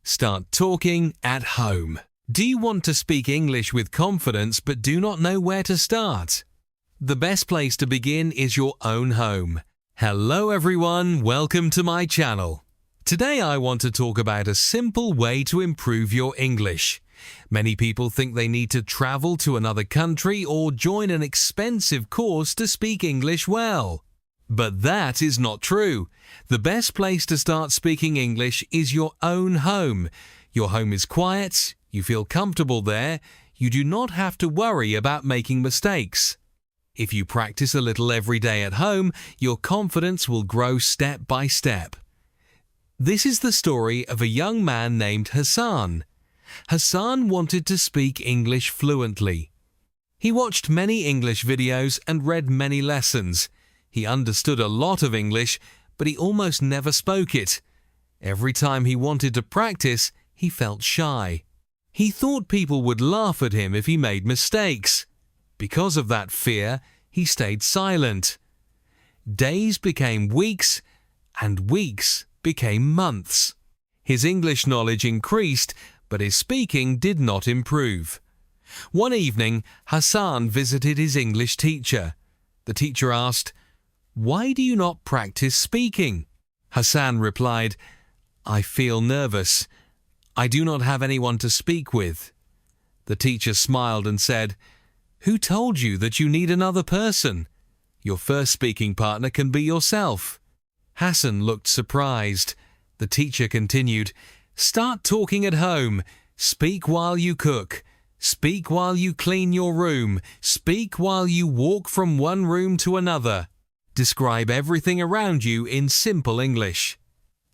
Start talking at home. Do you want to speak English with confidence but do not know where to start? The best place to begin is your own home. Hello everyone, welcome to my channel. Today I want to talk about a simple way to improve your English. Many people think they need to travel to another country or join an expensive course to speak English well. But that is not true. The best place to start speaking English is your own home. Your home is quiet, you feel comfortable there, you do not have to worry about making mistakes. If you practice a little every day at home, your confidence will grow step by step. This is the story of a young man named Hassan. Hassan wanted to speak English fluently. He watched many English videos and read many lessons. He understood a lot of English, but he almost never spoke it. Every time he wanted to practice, he felt shy. He thought people would laugh at him if he made mistakes. Because of that fear, he stayed silent. Days became weeks, and weeks became months. His English knowledge increased, but his speaking did not improve. One evening, Hassan visited his English teacher. The teacher asked, "Why do you not practice speaking?" Hassan replied, "I feel nervous. I do not have anyone to speak with." The teacher smiled and said, "Who told you that you need another person? Your first speaking partner can be yourself." Hassan looked surprised. The teacher continued, "Start talking at home. Speak while you cook. Speak while you clean your room. Speak while you walk from one room to another. Describe everything around you in simple English."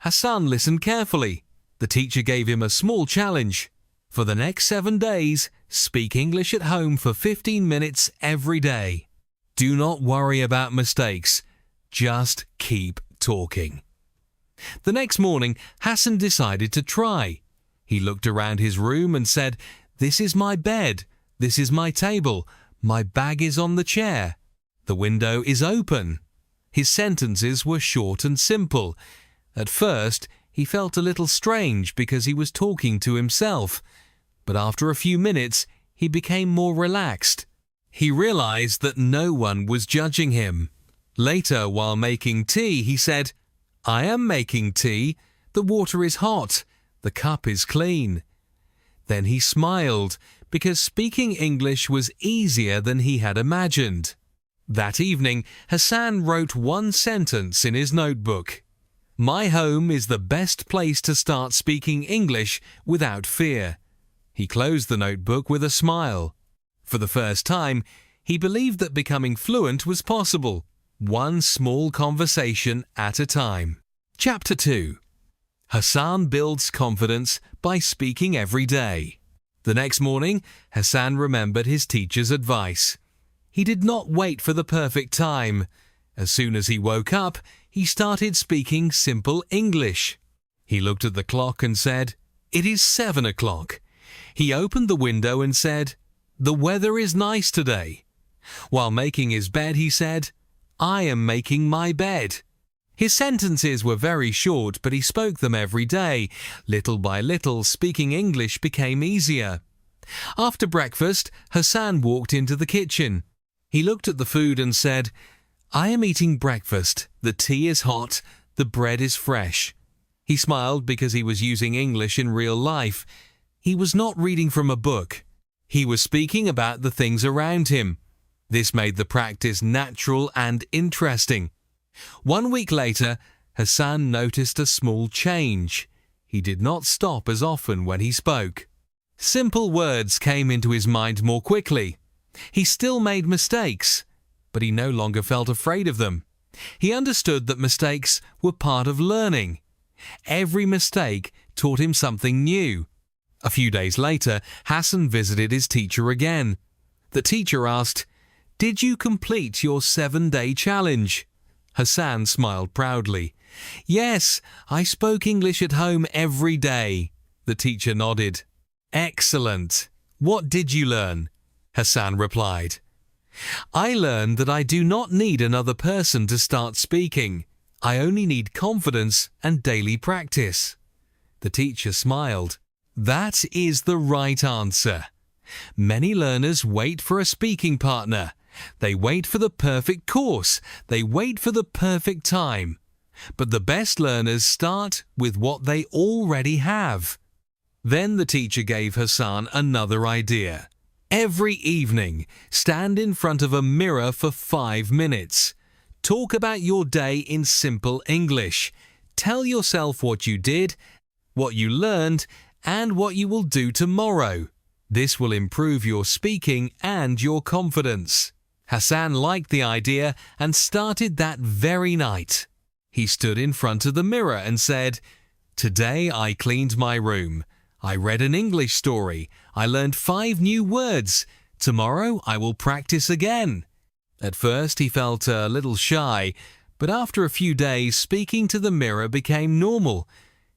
Hassan listened carefully. The teacher gave him a small challenge. For the next 7 days, speak English at home for 15 minutes every day. Do not worry about mistakes. Just keep talking. The next morning, Hassan decided to try. He looked around his room and said, "This is my bed. This is my table. My bag is on the chair. The window is open." His sentences were short and simple. At first, he felt a little strange because he was talking to himself. But after a few minutes, he became more relaxed. He realized that no one was judging him. Later, while making tea, he said, "I am making tea. The water is hot. The cup is clean." Then he smiled because speaking English was easier than he had imagined. That evening, Hassan wrote one sentence in his notebook. "My home is the best place to start speaking English without fear." He closed the notebook with a smile. For the first time, he believed that becoming fluent was possible, one small conversation at a time. Chapter 2. Hassan builds confidence by speaking every day. The next morning, Hassan remembered his teacher's advice. He did not wait for the perfect time. As soon as he woke up, he started speaking simple English. He looked at the clock and said, "It is 7 o'clock." He opened the window and said, "The weather is nice today." While making his bed, he said, "I am making my bed." His sentences were very short, but he spoke them every day. Little by little, speaking English became easier. After breakfast, Hassan walked into the kitchen. He looked at the food and said, "I am eating breakfast. The tea is hot. The bread is fresh." He smiled because he was using English in real life. He was not reading from a book. He was speaking about the things around him. This made the practice natural and interesting. 1 week later, Hassan noticed a small change. He did not stop as often when he spoke. Simple words came into his mind more quickly. He still made mistakes, but he no longer felt afraid of them. He understood that mistakes were part of learning. Every mistake taught him something new. A few days later, Hassan visited his teacher again. The teacher asked, "Did you complete your 7-day challenge?" Hassan smiled proudly. "Yes, I spoke English at home every day." The teacher nodded. "Excellent. What did you learn?" Hassan replied, "I learned that I do not need another person to start speaking. I only need confidence and daily practice." The teacher smiled. That is the right answer. Many learners wait for a speaking partner. They wait for the perfect course. They wait for the perfect time. But the best learners start with what they already have. Then the teacher gave Hassan another idea. Every evening, stand in front of a mirror for 5 minutes. Talk about your day in simple English. Tell yourself what you did, what you learned, and what you will do tomorrow. This will improve your speaking and your confidence. Hassan liked the idea and started that very night. He stood in front of the mirror and said, "Today I cleaned my room. I read an English story. I learned 5 new words. Tomorrow I will practice again." At first he felt a little shy, but after a few days speaking to the mirror became normal.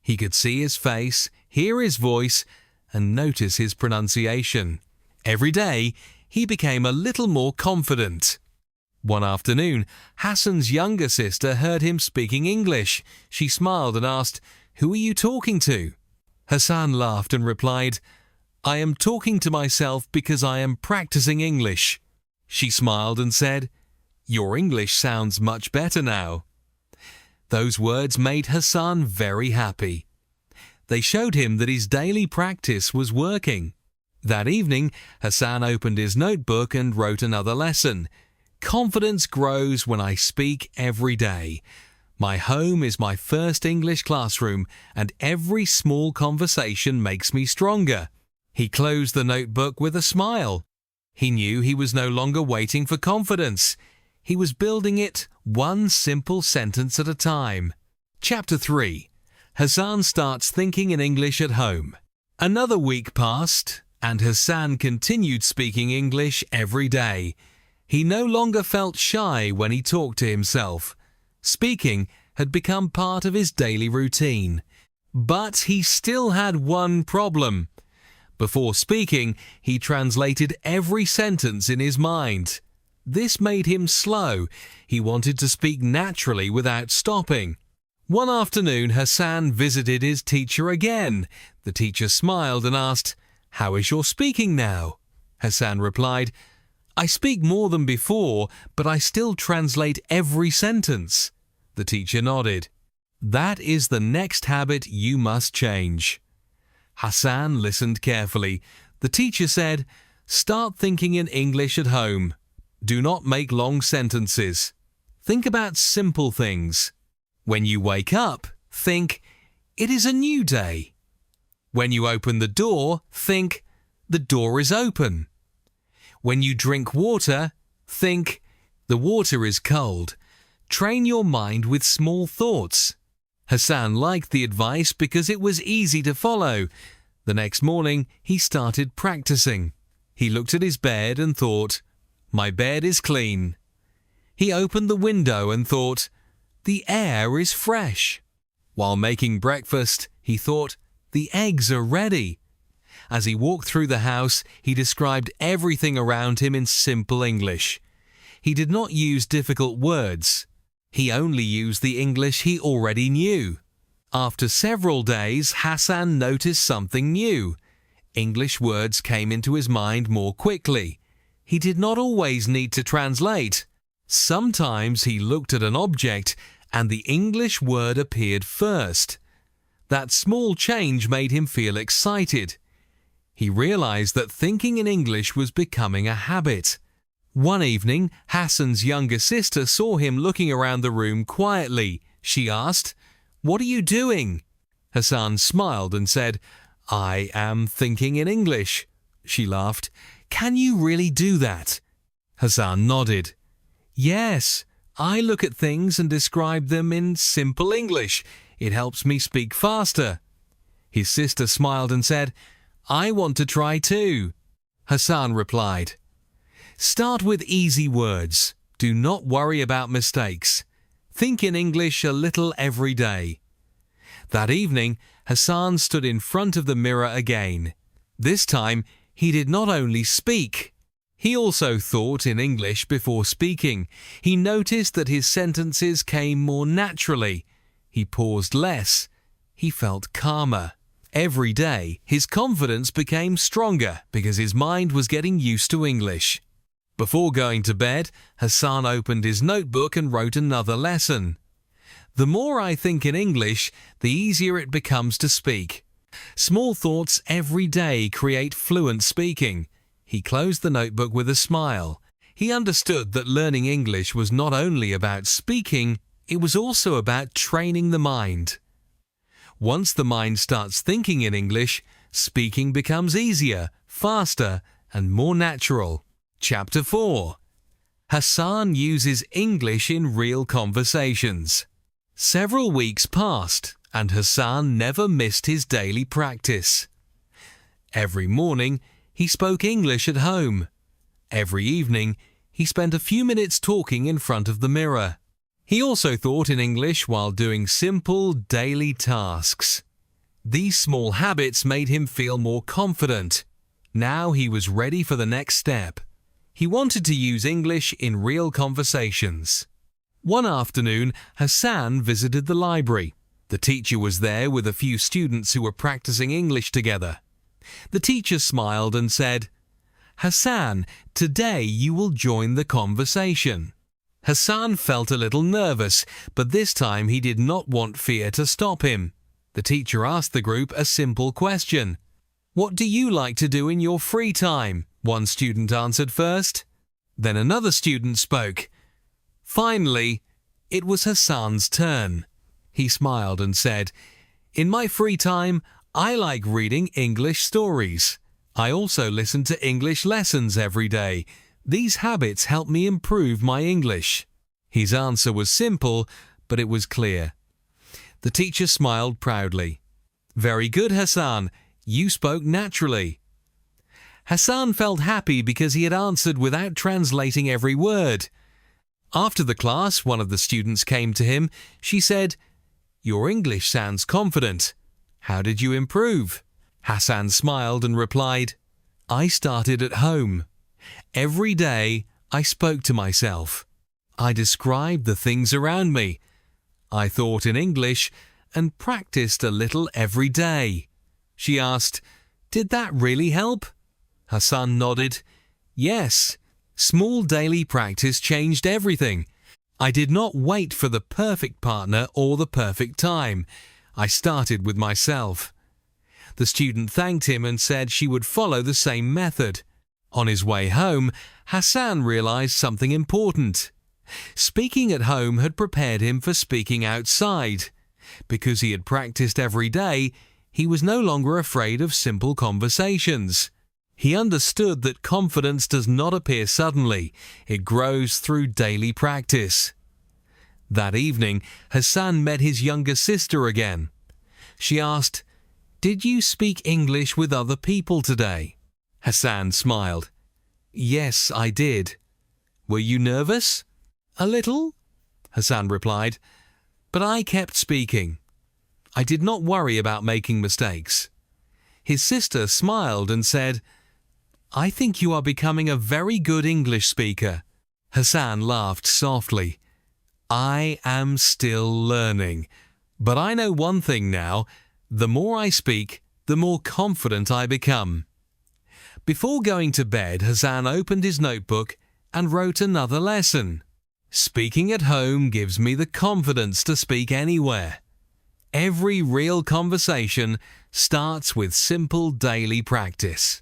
He could see his face, hear his voice, and notice his pronunciation. Every day he became a little more confident. One afternoon, Hassan's younger sister heard him speaking English. She smiled and asked, "Who are you talking to?" Hassan laughed and replied, "I am talking to myself because I am practicing English." She smiled and said, "Your English sounds much better now." Those words made Hassan very happy. They showed him that his daily practice was working. That evening, Hassan opened his notebook and wrote another lesson. "Confidence grows when I speak every day. My home is my first English classroom, and every small conversation makes me stronger." He closed the notebook with a smile. He knew he was no longer waiting for confidence. He was building it one simple sentence at a time. Chapter 3. Hassan starts thinking in English at home. Another week passed, and Hassan continued speaking English every day. He no longer felt shy when he talked to himself. Speaking had become part of his daily routine. But he still had one problem. Before speaking, he translated every sentence in his mind. This made him slow. He wanted to speak naturally without stopping. One afternoon, Hassan visited his teacher again. The teacher smiled and asked, "How is your speaking now?" Hassan replied, "I speak more than before, but I still translate every sentence." The teacher nodded. "That is the next habit you must change." Hassan listened carefully. The teacher said, "Start thinking in English at home. Do not make long sentences. Think about simple things. When you wake up, think, 'It is a new day.' When you open the door, think, 'The door is open.' When you drink water, think, 'The water is cold.' Train your mind with small thoughts." Hassan liked the advice because it was easy to follow. The next morning, he started practicing. He looked at his bed and thought, "My bed is clean." He opened the window and thought, "The air is fresh." While making breakfast, he thought, "The eggs are ready." As he walked through the house, he described everything around him in simple English. He did not use difficult words. He only used the English he already knew. After several days, Hassan noticed something new. English words came into his mind more quickly. He did not always need to translate. Sometimes he looked at an object and the English word appeared first. That small change made him feel excited. He realized that thinking in English was becoming a habit. One evening, Hassan's younger sister saw him looking around the room quietly. She asked, "What are you doing?" Hassan smiled and said, "I am thinking in English." She laughed. "Can you really do that?" Hassan nodded. "Yes, I look at things and describe them in simple English. It helps me speak faster." His sister smiled and said, "I want to try too." Hassan replied, "Start with easy words. Do not worry about mistakes. Think in English a little every day." That evening, Hassan stood in front of the mirror again. This time, he did not only speak. He also thought in English before speaking. He noticed that his sentences came more naturally. He paused less. He felt calmer. Every day, his confidence became stronger because his mind was getting used to English. Before going to bed, Hassan opened his notebook and wrote another lesson. The more I think in English, the easier it becomes to speak. Small thoughts every day create fluent speaking. He closed the notebook with a smile. He understood that learning English was not only about speaking, it was also about training the mind. Once the mind starts thinking in English, speaking becomes easier, faster, and more natural. Chapter 4. Hassan uses English in real conversations. Several weeks passed, and Hassan never missed his daily practice. Every morning, he spoke English at home. Every evening, he spent a few minutes talking in front of the mirror. He also thought in English while doing simple daily tasks. These small habits made him feel more confident. Now he was ready for the next step. He wanted to use English in real conversations. One afternoon, Hassan visited the library. The teacher was there with a few students who were practicing English together. The teacher smiled and said, "Hassan, today you will join the conversation." Hassan felt a little nervous, but this time he did not want fear to stop him. The teacher asked the group a simple question. "What do you like to do in your free time?" One student answered first. Then another student spoke. Finally, it was Hassan's turn. He smiled and said, "In my free time, I like reading English stories. I also listen to English lessons every day. These habits help me improve my English." His answer was simple, but it was clear. The teacher smiled proudly. "Very good, Hassan. You spoke naturally." Hassan felt happy because he had answered without translating every word. After the class, one of the students came to him. She said, "Your English sounds confident. How did you improve?" Hassan smiled and replied, "I started at home. Every day, I spoke to myself. I described the things around me. I thought in English and practiced a little every day." She asked, "Did that really help?" Hassan nodded. "Yes, small daily practice changed everything. I did not wait for the perfect partner or the perfect time. I started with myself." The student thanked him and said she would follow the same method. On his way home, Hassan realized something important. Speaking at home had prepared him for speaking outside. Because he had practiced every day, he was no longer afraid of simple conversations. He understood that confidence does not appear suddenly. It grows through daily practice. That evening, Hassan met his younger sister again. She asked, "Did you speak English with other people today?" Hassan smiled. "Yes, I did." "Were you nervous?" "A little," Hassan replied, "but I kept speaking. I did not worry about making mistakes." His sister smiled and said, "I think you are becoming a very good English speaker." Hassan laughed softly. "I am still learning. But I know one thing now. The more I speak, the more confident I become." Before going to bed, Hassan opened his notebook and wrote another lesson. "Speaking at home gives me the confidence to speak anywhere." Every real conversation starts with simple daily practice.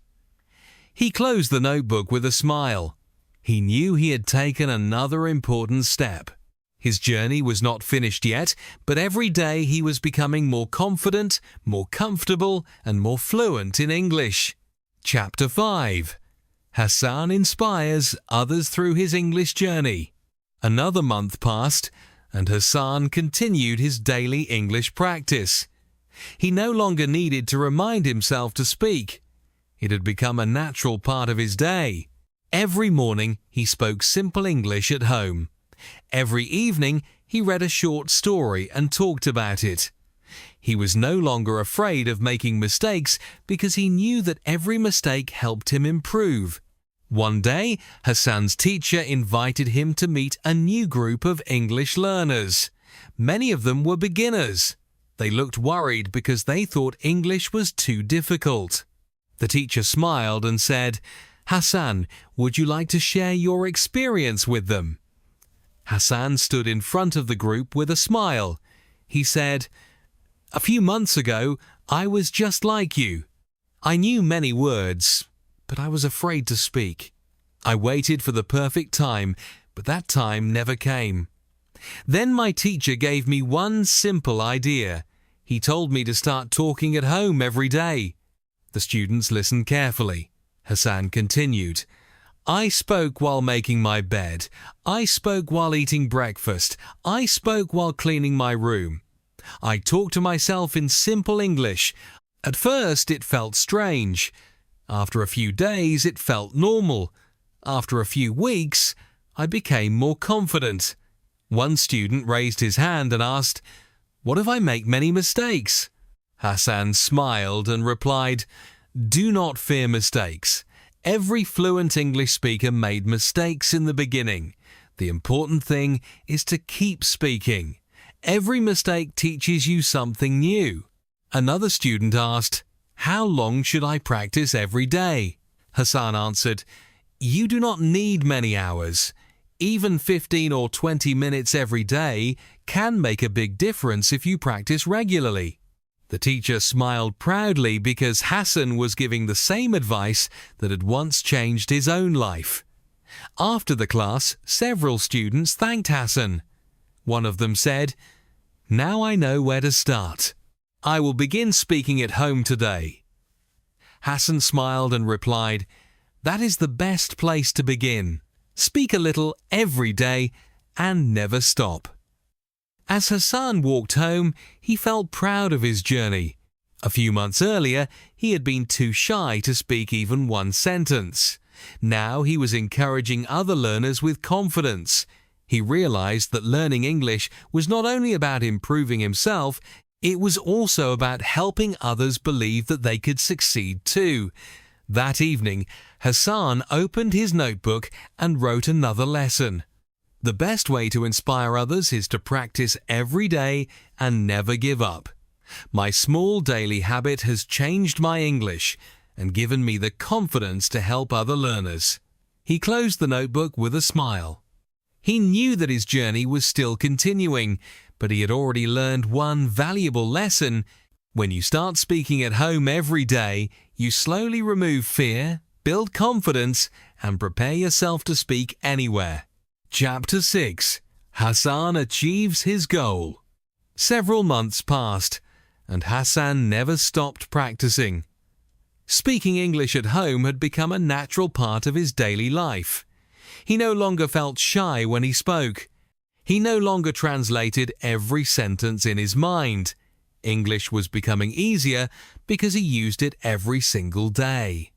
He closed the notebook with a smile. He knew he had taken another important step. His journey was not finished yet, but every day he was becoming more confident, more comfortable, and more fluent in English. Chapter 5. Hassan inspires others through his English journey. Another month passed, and Hassan continued his daily English practice. He no longer needed to remind himself to speak. It had become a natural part of his day. Every morning he spoke simple English at home. Every evening he read a short story and talked about it. He was no longer afraid of making mistakes because he knew that every mistake helped him improve. One day, Hassan's teacher invited him to meet a new group of English learners. Many of them were beginners. They looked worried because they thought English was too difficult. The teacher smiled and said, "Hassan, would you like to share your experience with them?" Hassan stood in front of the group with a smile. He said, "A few months ago, I was just like you. I knew many words, but I was afraid to speak. I waited for the perfect time, but that time never came. Then my teacher gave me one simple idea. He told me to start talking at home every day." The students listened carefully. Hassan continued, "I spoke while making my bed. I spoke while eating breakfast. I spoke while cleaning my room. I talked to myself in simple English. At first it felt strange. After a few days it felt normal. After a few weeks, I became more confident." One student raised his hand and asked, "What if I make many mistakes?" Hassan smiled and replied, "Do not fear mistakes. Every fluent English speaker made mistakes in the beginning. The important thing is to keep speaking. Every mistake teaches you something new." Another student asked, "How long should I practice every day?" Hassan answered, "You do not need many hours. Even 15 or 20 minutes every day can make a big difference if you practice regularly." The teacher smiled proudly because Hassan was giving the same advice that had once changed his own life. After the class, several students thanked Hassan. One of them said, "Now I know where to start. I will begin speaking at home today." Hassan smiled and replied, "That is the best place to begin. Speak a little every day and never stop." As Hassan walked home, he felt proud of his journey. A few months earlier, he had been too shy to speak even one sentence. Now he was encouraging other learners with confidence. He realized that learning English was not only about improving himself, it was also about helping others believe that they could succeed too. That evening, Hassan opened his notebook and wrote another lesson. The best way to inspire others is to practice every day and never give up. My small daily habit has changed my English and given me the confidence to help other learners. He closed the notebook with a smile. He knew that his journey was still continuing, but he had already learned one valuable lesson. When you start speaking at home every day, you slowly remove fear, build confidence, and prepare yourself to speak anywhere. Chapter 6. Hassan achieves his goal. Several months passed, and Hassan never stopped practicing. Speaking English at home had become a natural part of his daily life. He no longer felt shy when he spoke. He no longer translated every sentence in his mind. English was becoming easier because he used it every single day.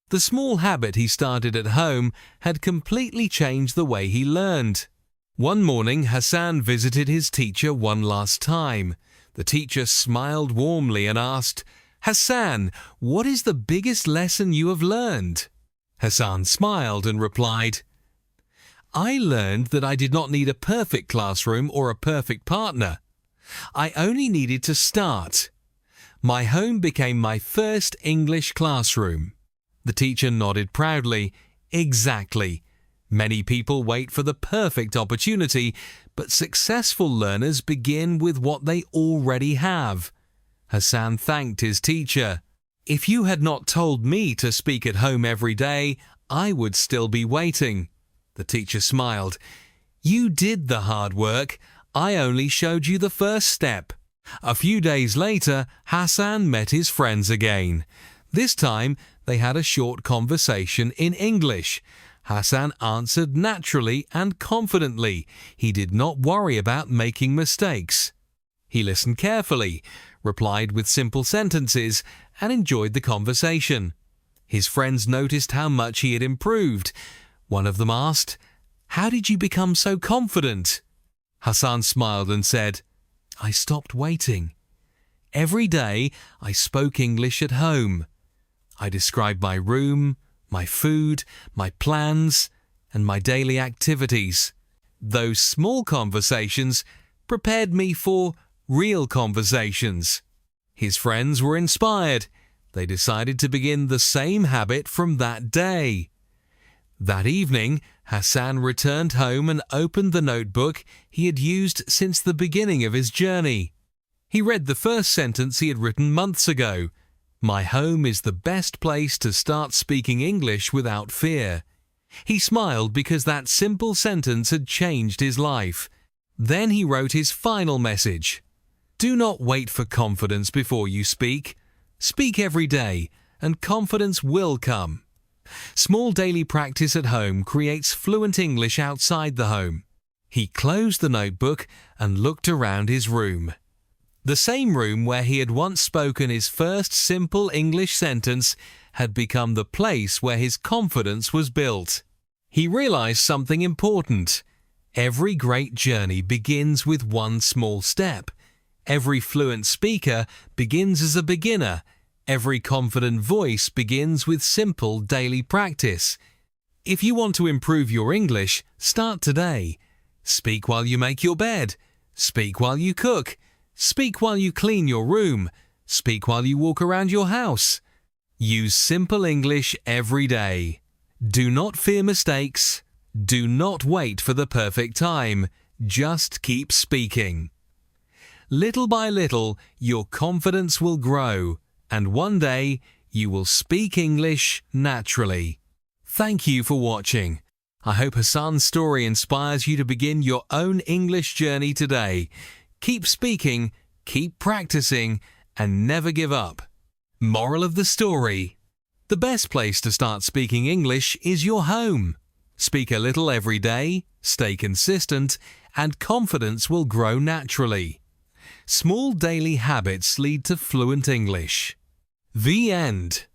The small habit he started at home had completely changed the way he learned. One morning, Hassan visited his teacher one last time. The teacher smiled warmly and asked, "Hassan, what is the biggest lesson you have learned?" Hassan smiled and replied, "I learned that I did not need a perfect classroom or a perfect partner. I only needed to start. My home became my first English classroom." The teacher nodded proudly. Exactly. Many people wait for the perfect opportunity, but successful learners begin with what they already have. Hassan thanked his teacher. "If you had not told me to speak at home every day, I would still be waiting." The teacher smiled. "You did the hard work. I only showed you the first step." A few days later, Hassan met his friends again. This time, they had a short conversation in English. Hassan answered naturally and confidently. He did not worry about making mistakes. He listened carefully, replied with simple sentences, and enjoyed the conversation. His friends noticed how much he had improved. One of them asked, "How did you become so confident?" Hassan smiled and said, "I stopped waiting. Every day I spoke English at home. I described my room, my food, my plans, and my daily activities. Those small conversations prepared me for real conversations. His friends were inspired. They decided to begin the same habit from that day. That evening, Hassan returned home and opened the notebook he had used since the beginning of his journey. He read the first sentence he had written months ago. "My home is the best place to start speaking English without fear." He smiled because that simple sentence had changed his life. Then he wrote his final message. Do not wait for confidence before you speak. Speak every day, and confidence will come. Small daily practice at home creates fluent English outside the home. He closed the notebook and looked around his room. The same room where he had once spoken his first simple English sentence had become the place where his confidence was built. He realized something important. Every great journey begins with one small step. Every fluent speaker begins as a beginner. Every confident voice begins with simple daily practice. If you want to improve your English, start today. Speak while you make your bed. Speak while you cook. Speak while you clean your room. Speak while you walk around your house. Use simple English every day. Do not fear mistakes. Do not wait for the perfect time. Just keep speaking. Little by little, your confidence will grow, and one day you will speak English naturally. Thank you for watching. I hope Hassan's story inspires you to begin your own English journey today. Keep speaking, keep practicing, and never give up. Moral of the story: the best place to start speaking English is your home. Speak a little every day, stay consistent, and confidence will grow naturally. Small daily habits lead to fluent English. The end.